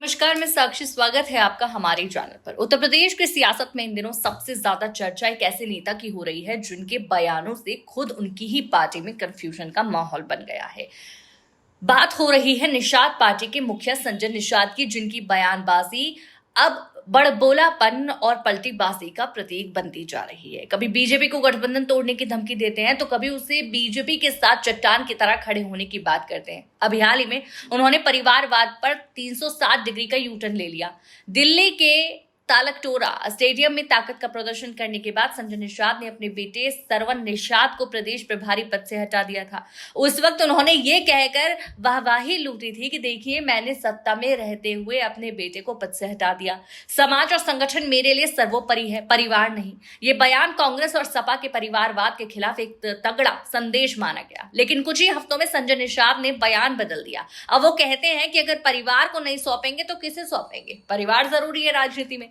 नमस्कार, मैं साक्षी। स्वागत है आपका हमारे चैनल पर। उत्तर प्रदेश की सियासत में इन दिनों सबसे ज्यादा चर्चा एक ऐसे नेता की हो रही है जिनके बयानों से खुद उनकी ही पार्टी में कंफ्यूजन का माहौल बन गया है। बात हो रही है निषाद पार्टी के मुखिया संजय निषाद की, जिनकी बयानबाजी अब बड़बोलापन और पलटीबाजी का प्रतीक बनती जा रही है। कभी बीजेपी को गठबंधन तोड़ने की धमकी देते हैं तो कभी उसे बीजेपी के साथ चट्टान की तरह खड़े होने की बात करते हैं। अभी हाल ही में उन्होंने परिवारवाद पर 360 डिग्री का यूटर्न ले लिया। दिल्ली के तालकटोरा स्टेडियम में ताकत का प्रदर्शन करने के बाद संजय निषाद ने अपने बेटे सरवन निषाद को प्रदेश प्रभारी पद से हटा दिया था। उस वक्त उन्होंने ये कहकर वाहवाही लूटी थी कि देखिए, मैंने सत्ता में रहते हुए अपने बेटे को पद से हटा दिया। समाज और संगठन मेरे लिए सर्वोपरि है, परिवार नहीं। ये बयान कांग्रेस और सपा के परिवारवाद के खिलाफ एक तगड़ा संदेश माना गया। लेकिन कुछ ही हफ्तों में संजय निषाद ने बयान बदल दिया। अब वो कहते हैं कि अगर परिवार को नहीं सौंपेंगे तो किसे सौंपेंगे। परिवार जरूरी है राजनीति में।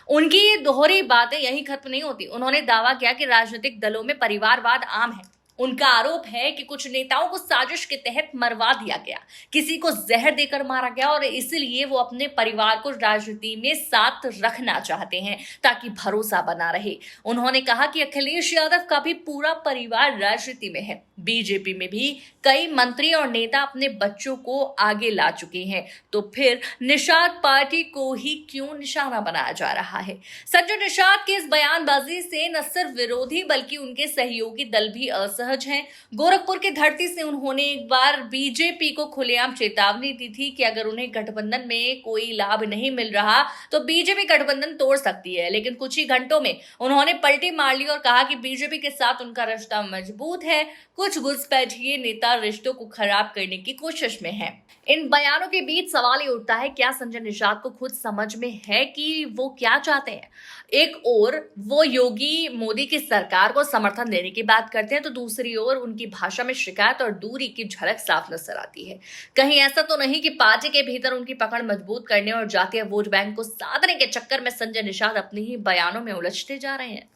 उनकी ये दोहरी बातें यही खत्म नहीं होती। उन्होंने दावा किया कि राजनीतिक दलों में परिवारवाद आम है। उनका आरोप है कि कुछ नेताओं को साजिश के तहत मरवा दिया गया, किसी को जहर देकर मारा गया और इसलिए वो अपने परिवार को राजनीति में साथ रखना चाहते हैं ताकि भरोसा बना रहे। उन्होंने कहा कि अखिलेश यादव का भी पूरा परिवार राजनीति में है। बीजेपी में भी कई मंत्री और नेता अपने बच्चों को आगे ला चुके हैं, तो फिर निषाद पार्टी को ही क्यों निशाना बनाया जा रहा है। संजय निषाद की इस बयानबाजी से न सिर्फ विरोधी बल्कि उनके सहयोगी दल भी असहज हैं। गोरखपुर की धरती से उन्होंने एक बार बीजेपी को खुलेआम चेतावनी दी थी कि अगर उन्हें गठबंधन में कोई लाभ नहीं मिल रहा तो बीजेपी गठबंधन तोड़ सकती है। लेकिन कुछ ही घंटों में उन्होंने पलटी मार ली और कहा कि बीजेपी के साथ उनका रिश्ता मजबूत है। कुछ घुसपैठिए नेता रिश्तों को खराब करने की कोशिश में हैं। इन बयानों के बीच सवाल ये उठता है, क्या संजय निषाद को खुद समझ में है कि वो क्या चाहते हैं। एक ओर वो योगी मोदी की सरकार को समर्थन देने की बात करते हैं तो दूसरी ओर उनकी भाषा में शिकायत और दूरी की झलक साफ नजर आती है। कहीं ऐसा तो नहीं कि पार्टी के भीतर उनकी पकड़ मजबूत करने और जातीय वोट बैंक को साधने के चक्कर में संजय निषाद अपने ही बयानों में उलझते जा रहे हैं।